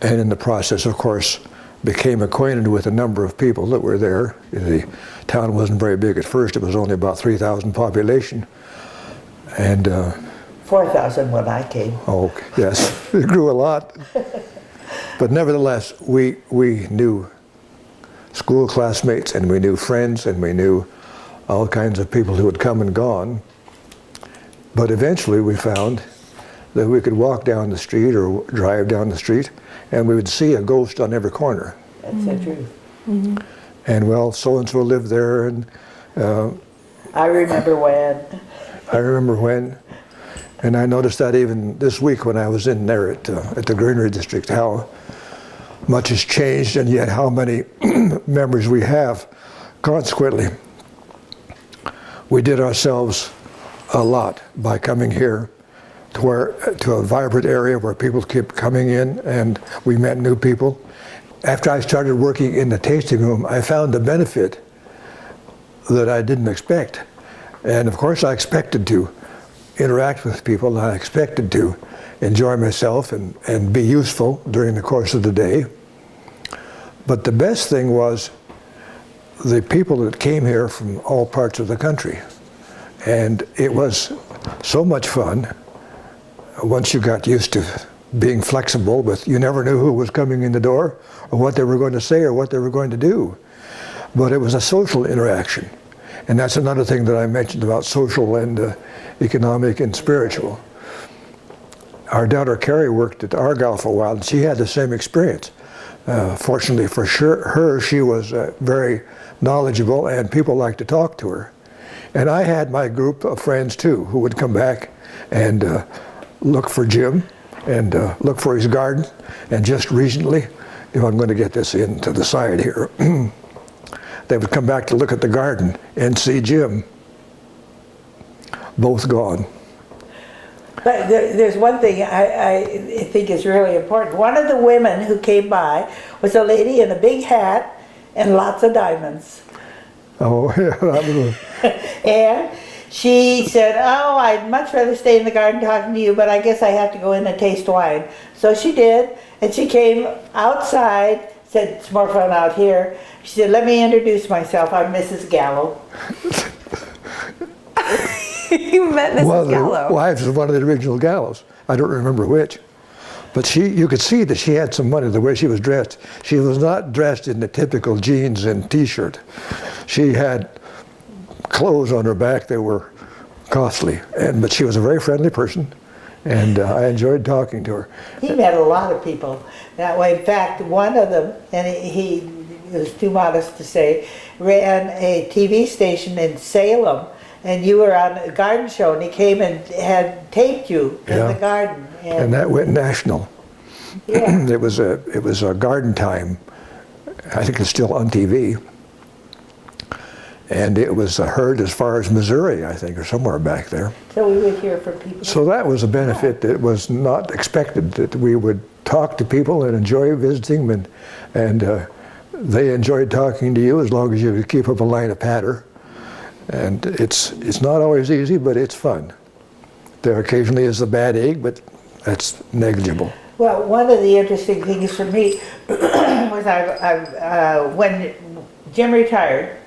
And in the process, of course, became acquainted with a number of people that were there. The town wasn't very big at first. It was only about 3,000 population. And 4,000 when I came. oh, yes, it grew a lot. But nevertheless, we knew school classmates, and we knew friends, and we knew all kinds of people who had come and gone. But eventually we found that we could walk down the street or drive down the street, and we would see a ghost on every corner. That's the truth. And well, so-and-so lived there, and I remember when. I remember when. And I noticed that even this week when I was in there at the Greenery District, how much has changed, and yet how many memories we have. Consequently, we did ourselves a lot by coming here to a vibrant area where people kept coming in, and we met new people. After I started working in the tasting room, I found a benefit that I didn't expect. And of course I expected to interact with people, and I expected to enjoy myself and be useful during the course of the day. But the best thing was the people that came here from all parts of the country. And it was so much fun once you got used to being flexible, but you never knew who was coming in the door or what they were going to say or what they were going to do. But it was a social interaction. And that's another thing that I mentioned about social and economic and spiritual. Our daughter Carrie worked at Argyle for a while, and she had the same experience. Fortunately for her, she was very knowledgeable, and people liked to talk to her. And I had my group of friends too, who would come back and look for Jim and look for his garden. And just recently, if I'm going to get this into the side here, they would come back to look at the garden and see Jim. Both gone. But there's one thing I think is really important. One of the women who came by was a lady in a big hat and lots of diamonds. Oh, yeah, that was And she said, oh, I'd much rather stay in the garden talking to you, but I guess I have to go in and taste wine. So she did, and she came outside, said, it's more fun out here. She said, let me introduce myself. I'm Mrs. Gallo. You met Mrs. one of the Gallo. wives of one of the original Gallos. I don't remember which. But you could see that she had some money the way she was dressed. She was not dressed in the typical jeans and t-shirt. She had clothes on her back that were costly, but she was a very friendly person, and I enjoyed talking to her. He met a lot of people that way. In fact, one of them, and he was too modest to say, ran a TV station in Salem, and you were on a garden show, and he came and had taped you in the garden. And that went national. Yeah. It was a garden time. I think it's still on TV. And it was heard as far as Missouri, I think, or somewhere back there. So we would hear from people. So that was a benefit that was not expected, that we would talk to people and enjoy visiting them, and they enjoyed talking to you as long as you could keep up a line of patter. And it's not always easy, but it's fun. There occasionally is a bad egg, but that's negligible. Well, one of the interesting things for me was when Jim retired,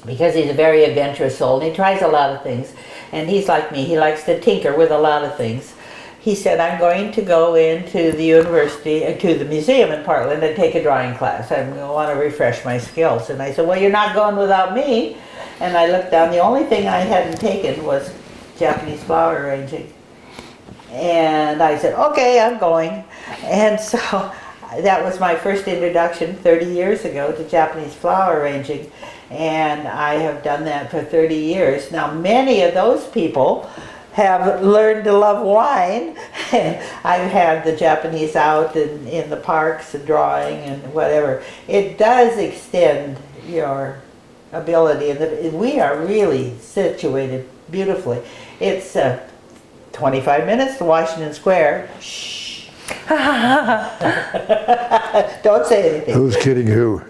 because he's a very adventurous soul, and he tries a lot of things, and he's like me, he likes to tinker with a lot of things. He said, I'm going to go into the university, to the museum in Portland and take a drawing class. I want to refresh my skills. And I said, well, you're not going without me. And I looked down, the only thing I hadn't taken was Japanese flower arranging. And I said, okay, I'm going. And so that was my first introduction 30 years ago to Japanese flower arranging. And I have done that for 30 years. Now, many of those people have learned to love wine. And I've had the Japanese out in the parks and drawing and whatever. It does extend your ability, and we are really situated beautifully. It's 25 minutes to Washington Square. Shh. Don't say anything. Who's kidding who?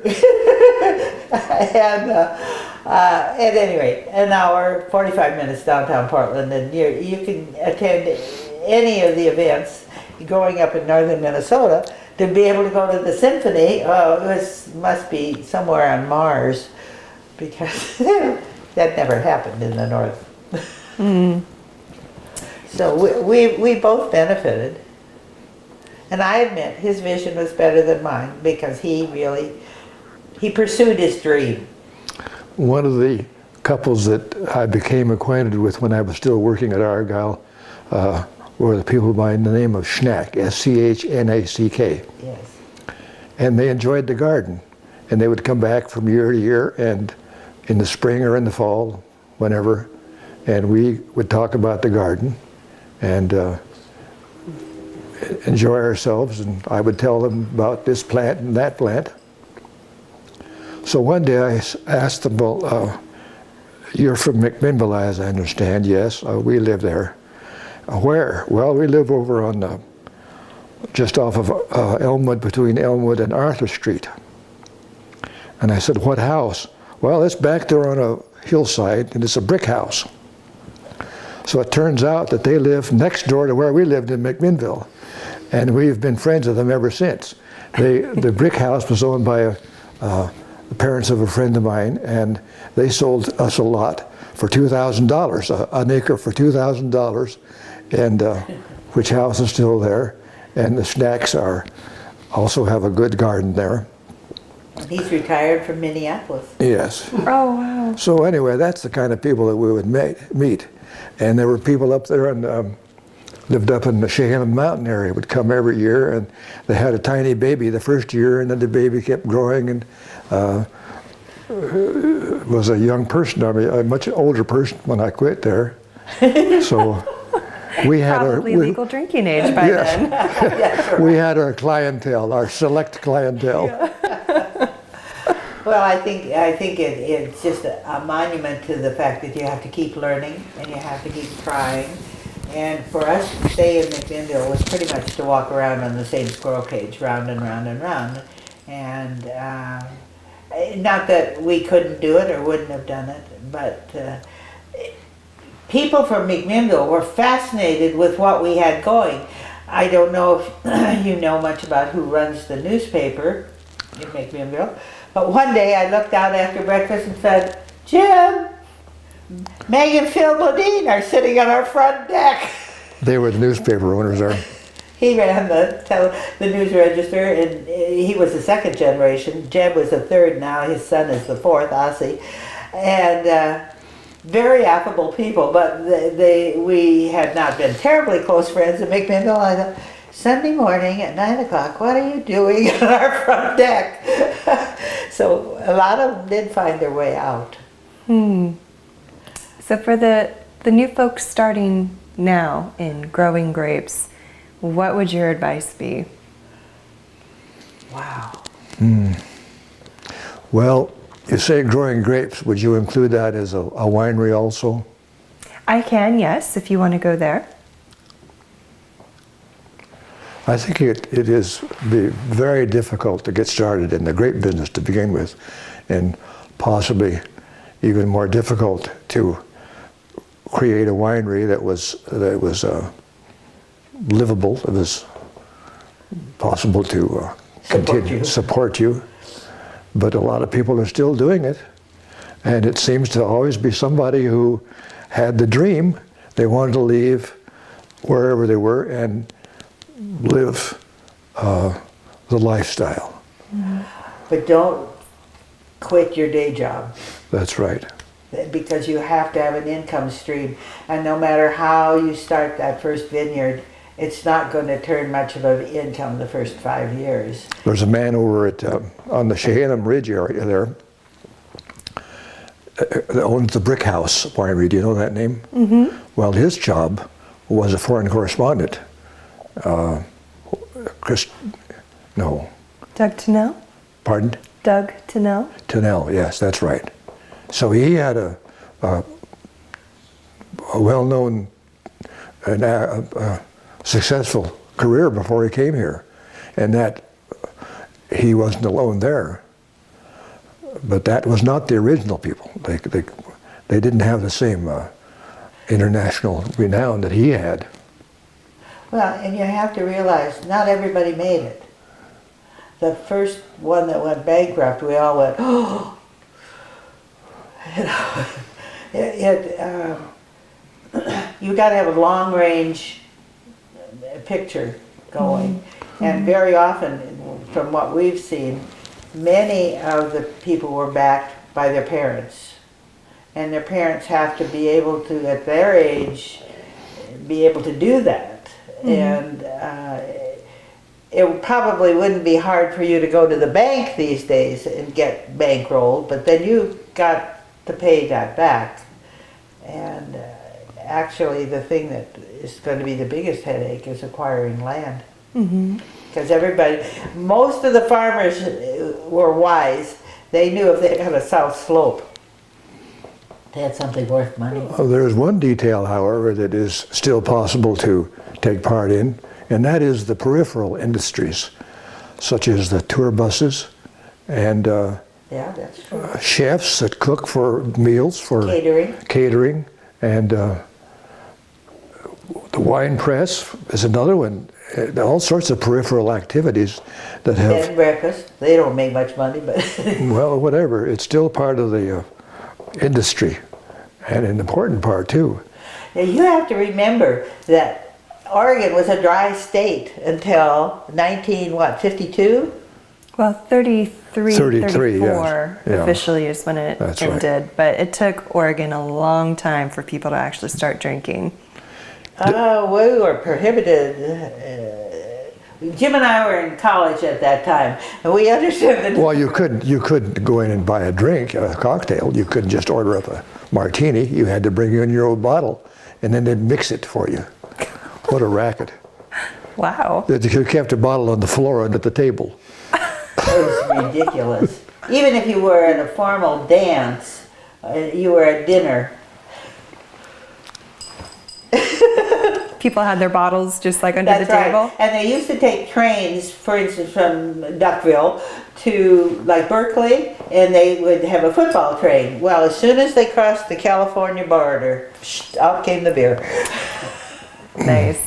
And at any rate, an hour, 45 minutes downtown Portland, and you can attend any of the events growing up in northern Minnesota. To be able to go to the symphony, must be somewhere on Mars, because that never happened in the north. Mm. So we both benefited. And I admit his vision was better than mine, because he pursued his dream. One of the couples that I became acquainted with when I was still working at Argyle were the people by the name of Schnack, S-C-H-N-A-C-K. Yes. And they enjoyed the garden. And they would come back from year to year, and in the spring or in the fall, whenever, and we would talk about the garden and enjoy ourselves, and I would tell them about this plant and that plant. So one day I asked them, well, you're from McMinnville, as I understand. Yes, we live there. Where? Well, we live over on just off of Elmwood, between Elmwood and Arthur Street. And I said, what house? Well, it's back there on a hillside, and it's a brick house. So it turns out that they live next door to where we lived in McMinnville, and we've been friends with them ever since. The brick house was owned by the parents of a friend of mine, and they sold us a lot for $2,000, an acre for $2,000, and which house is still there, and the Snacks also have a good garden there. He's retired from Minneapolis. Yes. Oh, wow. So anyway, that's the kind of people that we would meet. And there were people up there and lived up in the Chehalis Mountain area, would come every year, and they had a tiny baby the first year, and then the baby kept growing and was a young person, I mean, a much older person when I quit there. So we had Probably legal drinking age by then. We had our clientele, our select clientele. Yeah. Well, I think it's just a monument to the fact that you have to keep learning and you have to keep trying. And for us to stay in McMinnville was pretty much to walk around on the same squirrel cage, round and round and round. And not that we couldn't do it or wouldn't have done it, but people from McMinnville were fascinated with what we had going. I don't know if you know much about who runs the newspaper in McMinnville, but one day I looked out after breakfast and said, Jim, Meg and Phil Bodine are sitting on our front deck. They were the newspaper owners there. He ran the News Register, and he was the second generation. Jeb was the third now. His son is the fourth, Ossie. And very affable people, but we had not been terribly close friends at McMinnville. I thought, Sunday morning at 9 o'clock, what are you doing on our front deck? So a lot of them did find their way out. So for the new folks starting now in growing grapes, what would your advice be? Wow. Well, You say growing grapes. Would you include that as a winery also? I can, yes, if you want to go there. I think it is be very difficult to get started in the grape business to begin with, and possibly even more difficult to create a winery that was livable, that was possible to support you. But a lot of people are still doing it, and it seems to always be somebody who had the dream. They wanted to leave wherever they were and live the lifestyle. But don't quit your day job, That's right. because you have to have an income stream. And no matter how you start that first vineyard, it's not going to turn much of an income the first 5 years. There's a man over at on the Cheyenam Ridge area there that owns the Brick House Winery. Do you know that name? Mm-hmm. Well, his job was a foreign correspondent. Doug Tennell? Pardon? Doug Tennell? Tennell, yes, that's right. So he had a well-known and successful career before he came here, and that he wasn't alone there. But that was not the original people. They didn't have the same international renown that he had. Well, and you have to realize, not everybody made it. The first one that went bankrupt, we all went, oh! You got to have a long-range picture going. And very often, from what we've seen, many of the people were backed by their parents. And their parents have to be able to, at their age, be able to do that. And it probably wouldn't be hard for you to go to the bank these days and get bankrolled, but then you got to pay that back. And actually the thing that is going to be the biggest headache is acquiring land. Because most of the farmers were wise. They knew if they had a south slope, they had something worth money. Oh, there is one detail, however, that is still possible to take part in, and that is the peripheral industries, such as the tour buses and Yeah, that's true. chefs that cook for meals, for catering, and the wine press is another one. All sorts of peripheral activities that have... Bed and breakfast. They don't make much money, but... Well, whatever. It's still part of the industry, and an important part, too. Now, you have to remember that Oregon was a dry state until 52? Well, 33, 33, 34 yes. Yeah. officially is when it That's ended. right. But it took Oregon a long time for people to actually start drinking. Oh, we were prohibited. Jim and I were in college at that time, and we understood that... Well, you couldn't go in and buy a drink, a cocktail. You couldn't just order up a martini. You had to bring in your own bottle, and then they'd mix it for you. What a racket. Wow. You kept a bottle on the floor and at the table. It was ridiculous. Even if you were at a formal dance, you were at dinner. People had their bottles just like under That's the table. right. And they used to take trains, for instance, from Duckville to like Berkeley, and they would have a football train. Well, as soon as they crossed the California border, out came the beer. Nice.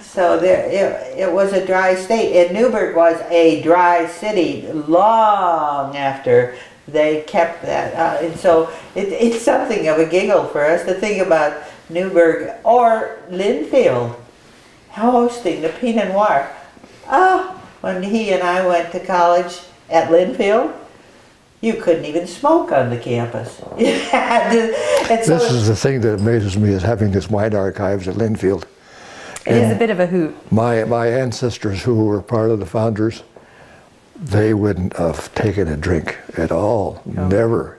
So it was a dry state, and Newburgh was a dry city long after they kept that. And so it's something of a giggle for us to think about Newburgh or Linfield hosting the Pinot Noir. When he and I went to college at Linfield, you couldn't even smoke on the campus. This is the thing that amazes me, is having this wine archives at Linfield. It is a bit of a hoot. My ancestors, who were part of the founders, they wouldn't have taken a drink at all. No. Never.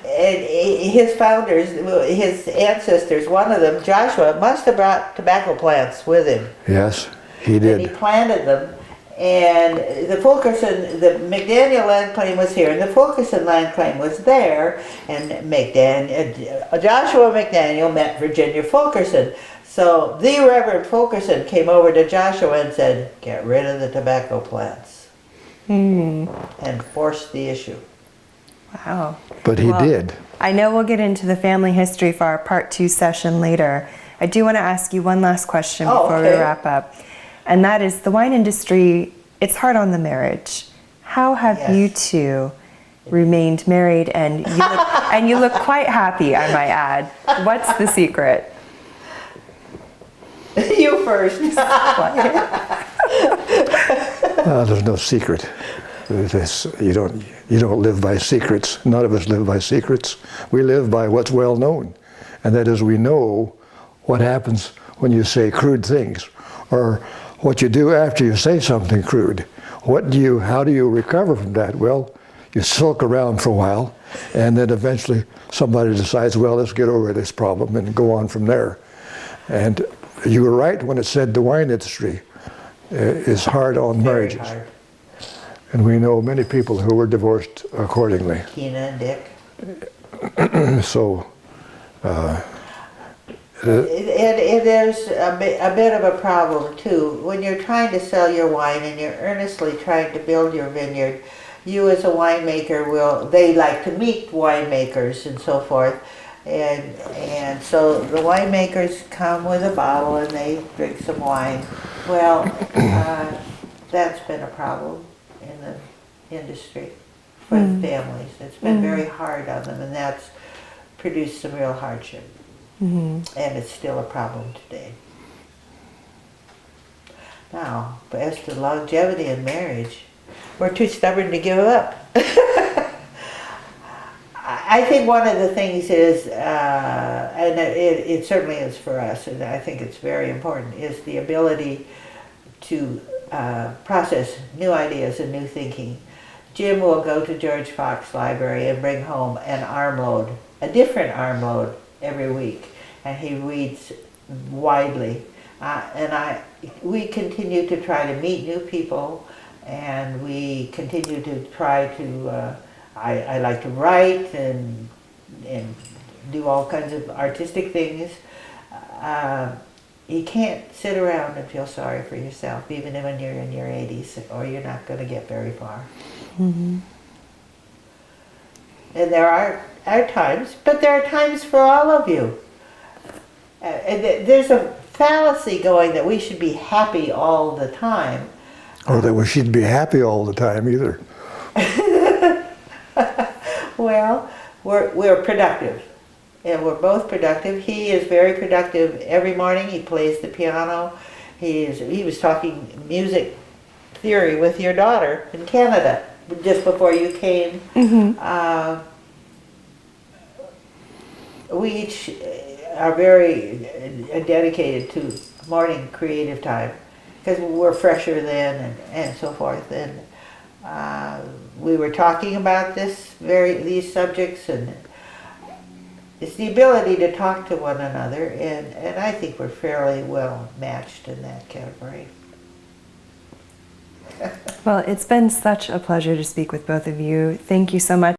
And his founders, his ancestors, one of them, Joshua, must have brought tobacco plants with him. Yes, he did. And he planted them, And the Fulkerson, the McDaniel land claim was here, and the Fulkerson land claim was there, and Joshua McDaniel met Virginia Fulkerson. So the Reverend Fulkerson came over to Joshua and said, get rid of the tobacco plants, and forced the issue. Wow. But he did. I know we'll get into the family history for our part 2 session later. I do want to ask you one last question before we wrap up. And that is, the wine industry, it's hard on the marriage. How have you two remained married? And you look quite happy, I might add. What's the secret? You first. There's no secret. You don't live by secrets. None of us live by secrets. We live by what's well known. And that is, we know what happens when you say crude things, or what you do after you say something crude. How do you recover from that? Well, you sulk around for a while, and then eventually somebody decides, well, let's get over this problem and go on from there. And you were right when it said the wine industry is hard on marriages. Hard. And we know many people who were divorced accordingly. Tina and Dick. So, it is a bit of a problem too. When you're trying to sell your wine and you're earnestly trying to build your vineyard, you as a winemaker they like to meet winemakers and so forth. And so the winemakers come with a bottle and they drink some wine. Well, that's been a problem in the industry for the families. It's been very hard on them, and that's produced some real hardship. And it's still a problem today. Now, but as to longevity in marriage, we're too stubborn to give up. I think one of the things is, and it certainly is for us, and I think it's very important, is the ability to process new ideas and new thinking. Jim will go to George Fox Library and bring home an armload, a different armload every week, and he reads widely. We continue to try to meet new people, and we continue to try to, I like to write and do all kinds of artistic things. You can't sit around and feel sorry for yourself, even when you're in your 80s, or you're not going to get very far. And there are times, but there are times for all of you. There's a fallacy going that we should be happy all the time. Or that we shouldn't be happy all the time either. Well, we're productive. And we're both productive. He is very productive every morning. He plays the piano. He was talking music theory with your daughter in Canada just before you came. We each are very dedicated to morning creative time because we're fresher then and so forth. And we were talking about these subjects, and it's the ability to talk to one another, and I think we're fairly well matched in that category. Well, it's been such a pleasure to speak with both of you. Thank you so much.